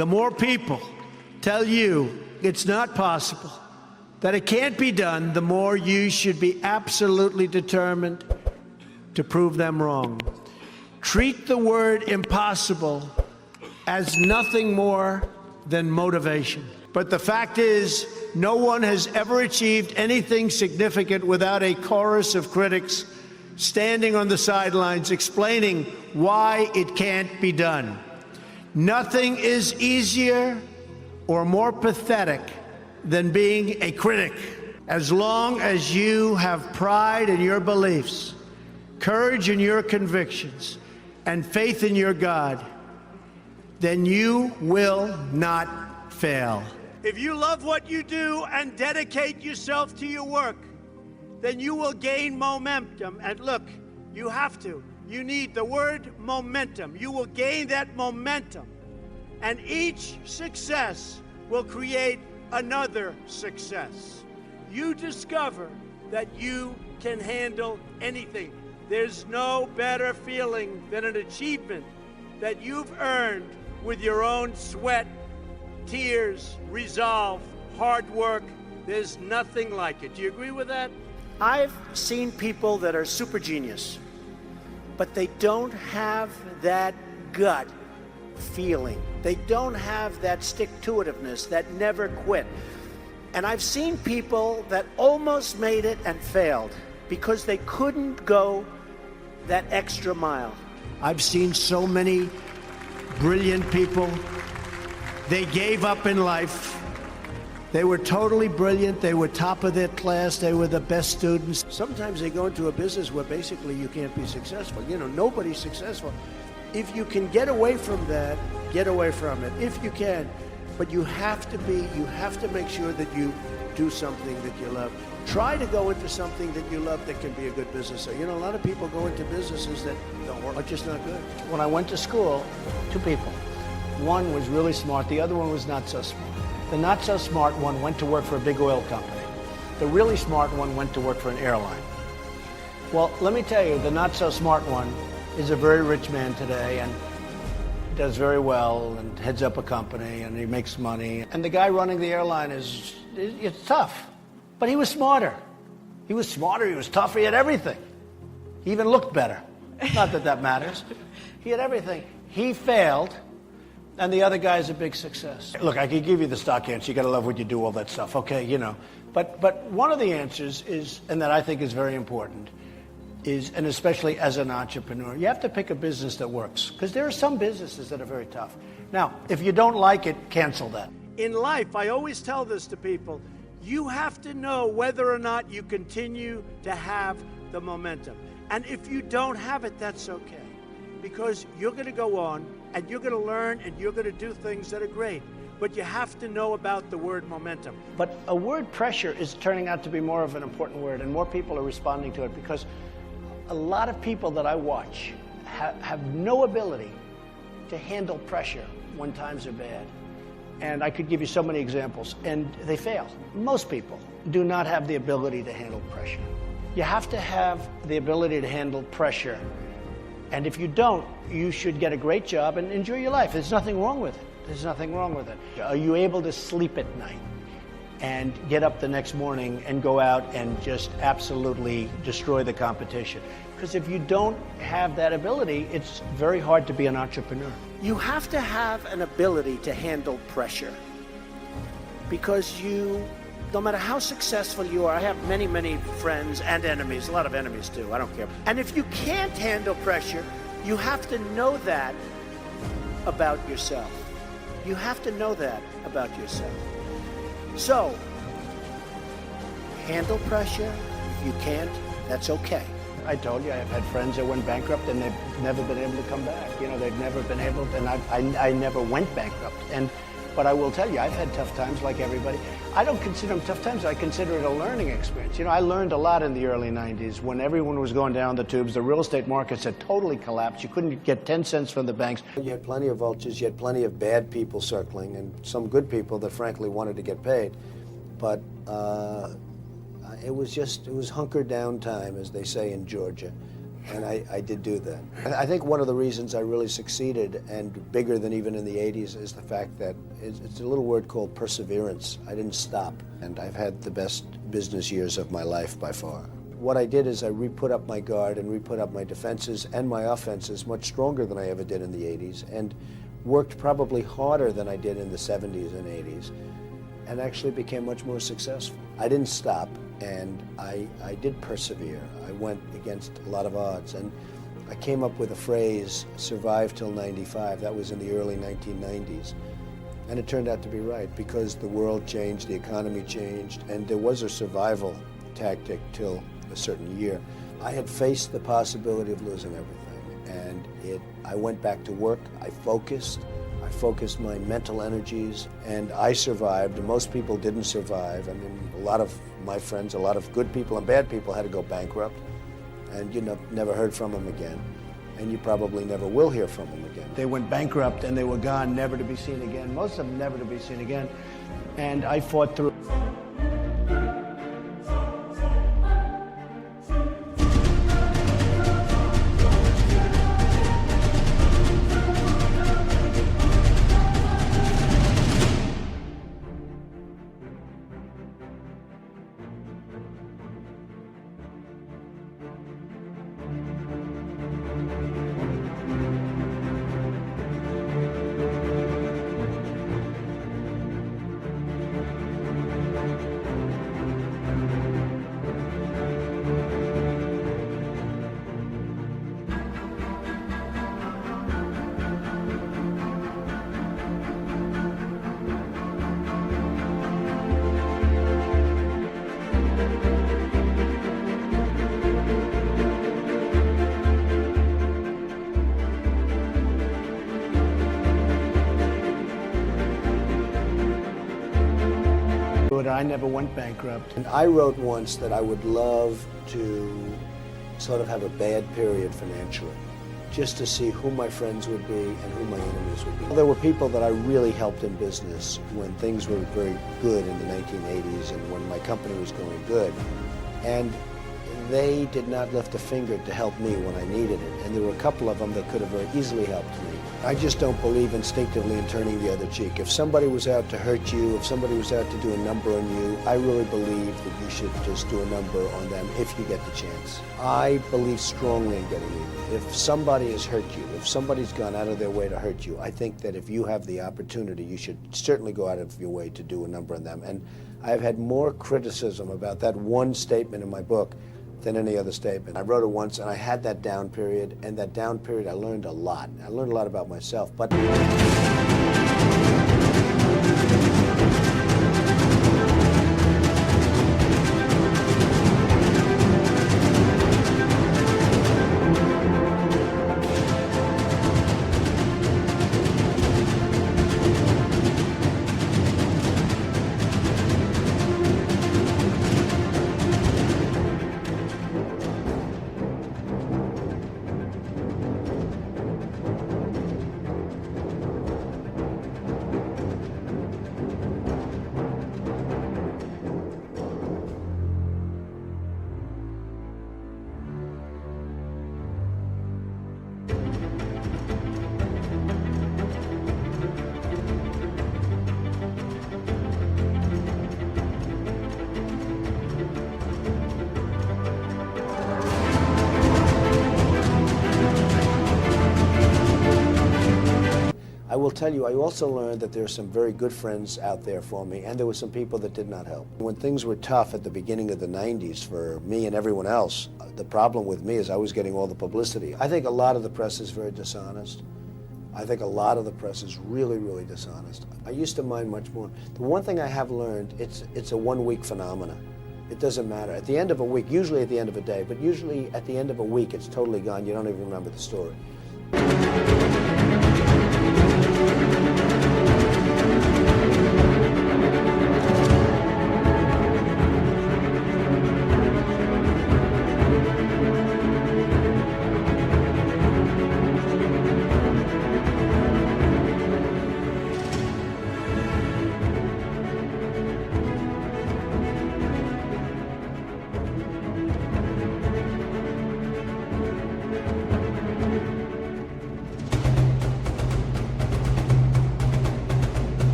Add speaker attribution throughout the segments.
Speaker 1: the more people tell you it's not possible, that it can't be done, the more you should be absolutely determined to prove them wrong. Treat the word impossible as nothing more than motivation. But the fact is, no one has ever achieved anything significant without a chorus of critics standing on the sidelines explaining why it can't be done. Nothing is easier or more pathetic than being a critic. As long as you have pride in your beliefs, courage in your convictions, and faith in your God, then you will not fail. If you love what you do and dedicate yourself to your work, then you will gain momentum. And look, you have to. You need the word momentum. You will gain that momentum. And each success will create another success. You discover that you can handle anything. There's no better feeling than an achievement that you've earned with your own sweat, tears, resolve, hard work. There's nothing like it. Do you agree with that? I've seen people that are super genius, but they don't have that gut feeling. They don't have that stick-to-itiveness, that never quit. And I've seen people that almost made it and failed because they couldn't go that extra mile. I've seen so many brilliant people. They gave up in life. They were totally brilliant. They were top of their class. They were the best students. Sometimes they go into a business where basically you can't be successful. You know, nobody's successful. If you can get away from that, get away from it, if you can. But you have to make sure that you do something that you love. Try to go into something that you love that can be a good business. So, you know, a lot of people go into businesses that don't work, are just not good. When I went to school, two people. One was really smart, the other one was not so smart. The not so smart one went to work for a big oil company. The really smart one went to work for an airline. Well, let me tell you, the not so smart one is a very rich man today and does very well and heads up a company and he makes money. And the guy running the airline it's tough, but he was smarter. He was smarter, he was tougher, he had everything. He even looked better. Not that that matters. He had everything. He failed. And the other guy's a big success. Look, I could give you the stock answer. You got to love what you do, all that stuff. Okay, you know. But one of the answers is, and that I think is very important, is, and especially as an entrepreneur, you have to pick a business that works. Because there are some businesses that are very tough. Now, if you don't like it, cancel that. In life, I always tell this to people, you have to know whether or not you continue to have the momentum. And if you don't have it, that's okay. Because you're going to go on, and you're going to learn, and you're going to do things that are great. But you have to know about the word momentum. But a word pressure is turning out to be more of an important word, and more people are responding to it because a lot of people that I watch have no ability to handle pressure when times are bad. And I could give you so many examples, and they fail. Most people do not have the ability to handle pressure. You have to have the ability to handle pressure. And if you don't, you should get a great job and enjoy your life. There's nothing wrong with it. There's nothing wrong with it. Are you able to sleep at night and get up the next morning and go out and just absolutely destroy the competition? Because if you don't have that ability, it's very hard to be an entrepreneur. You have to have an ability to handle pressure. Because no matter how successful you are, I have many, many friends and enemies, a lot of enemies too, I don't care. And if you can't handle pressure, you have to know that about yourself. You have to know that about yourself. So, handle pressure. If you can't, that's okay. I told you, I've had friends that went bankrupt and they've never been able to come back. You know, they've never been able to, and I never went bankrupt. But I will tell you, I've had tough times like everybody. I don't consider them tough times, I consider it a learning experience. You know, I learned a lot in the early 90s when everyone was going down the tubes. The real estate markets had totally collapsed. You couldn't get 10 cents from the banks. You had plenty of vultures, you had plenty of bad people circling, and some good people that frankly wanted to get paid. But it was hunker down time, as they say in Georgia.
Speaker 2: And I did do that. I think one of the reasons I really succeeded, and bigger than even in the 80s, is the fact that it's a little word called perseverance. I didn't stop, and I've had the best business years of my life by far. What I did is I re-put up my guard and re-put up my defenses and my offenses much stronger than I ever did in the 80s, and worked probably harder than I did in the 70s and 80s, and actually became much more successful. I didn't stop, and I did persevere. I went against a lot of odds, and I came up with a phrase, survive till 95. That was in the early 1990s. And it turned out to be right, because the world changed, the economy changed, and there was a survival tactic till a certain year. I had faced the possibility of losing everything, and I went back to work. I focused my mental energies, and I survived, and most people didn't survive. I mean, a lot of my friends, a lot of good people and bad people had to go bankrupt, and you never heard from them again, and you probably never will hear from them again. They went bankrupt and they were gone, never to be seen again. Most of them never to be seen again, and I fought through. I never went bankrupt. And I wrote once that I would love to sort of have a bad period financially, just to see who my friends would be and who my enemies would be. There were people that I really helped in business when things were very good in the 1980s and when my company was going good. And they did not lift a finger to help me when I needed it. And there were a couple of them that could have very easily helped me. I just don't believe instinctively in turning the other cheek. If somebody was out to hurt you, if somebody was out to do a number on you, I really believe that you should just do a number on them if you get the chance. I believe strongly in getting even. If somebody has hurt you, if somebody's gone out of their way to hurt you, I think that if you have the opportunity, you should certainly go out of your way to do a number on them. And I've had more criticism about that one statement in my book than any other statement. I wrote it once, and I had that down period, and that down period I learned a lot. I learned a lot about myself, but I will tell you, I also learned that there are some very good friends out there for me, and there were some people that did not help. When things were tough at the beginning of the 90s for me and everyone else, the problem with me is I was getting all the publicity. I think a lot of the press is very dishonest. I think a lot of the press is really, really dishonest. I used to mind much more. The one thing I have learned, it's a one-week phenomena. It doesn't matter. At the end of a week, usually at the end of a day, but usually at the end of a week, it's totally gone. You don't even remember the story.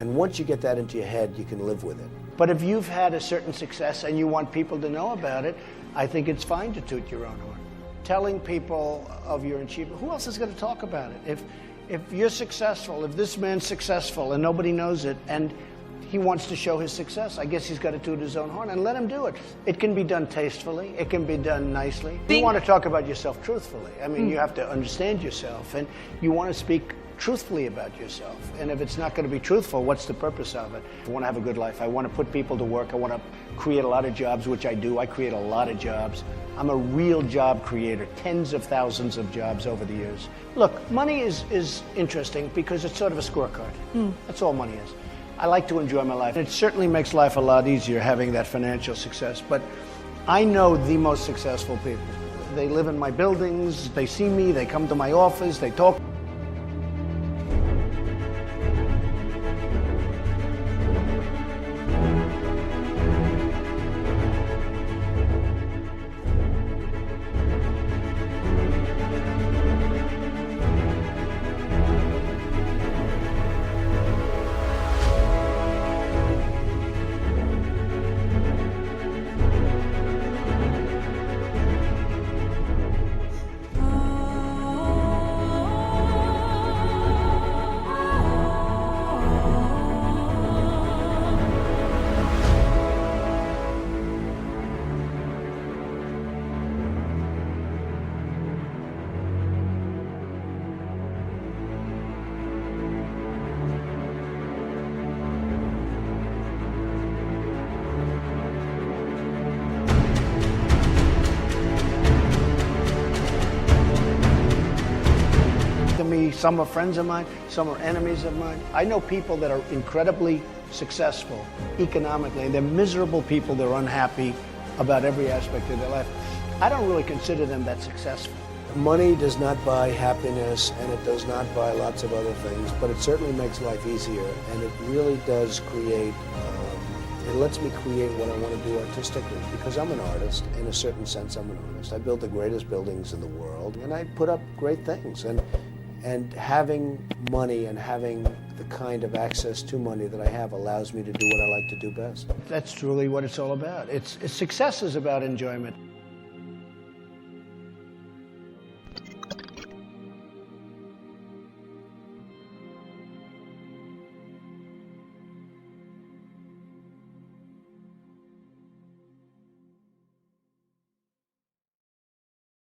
Speaker 2: And once you get that into your head, you can live with it.
Speaker 1: But if you've had a certain success and you want people to know about it, I think it's fine to toot your own horn. Telling people of your achievement, who else is going to talk about it? If you're successful, if this man's successful and nobody knows it, and he wants to show his success, I guess he's got to toot his own horn, and let him do it. It can be done tastefully. It can be done nicely. You want to talk about yourself truthfully. I mean, you have to understand yourself, and you want to speak truthfully about yourself. And if it's not going to be truthful, what's the purpose of it? I want to have a good life. I want to put people to work. I want to create a lot of jobs, which I do. I create a lot of jobs. I'm a real job creator, tens of thousands of jobs over the years. Look, money is interesting because it's sort of a scorecard. That's all money is. I like to enjoy my life. It certainly makes life a lot easier having that financial success, but I know the most successful people. They live in my buildings, they see me, they come to my office, they talk. To me, some are friends of mine, some are enemies of mine. I know people that are incredibly successful economically, and they're miserable people, they're unhappy about every aspect of their life. I don't really consider them that successful.
Speaker 2: Money does not buy happiness, and it does not buy lots of other things, but it certainly makes life easier, and it really does create, it lets me create what I want to do artistically, because I'm an artist. In a certain sense, I'm an artist. I build the greatest buildings in the world, and I put up great things. And having money and having the kind of access to money that I have allows me to do what I like to do best.
Speaker 1: That's truly what it's all about. Success is about enjoyment.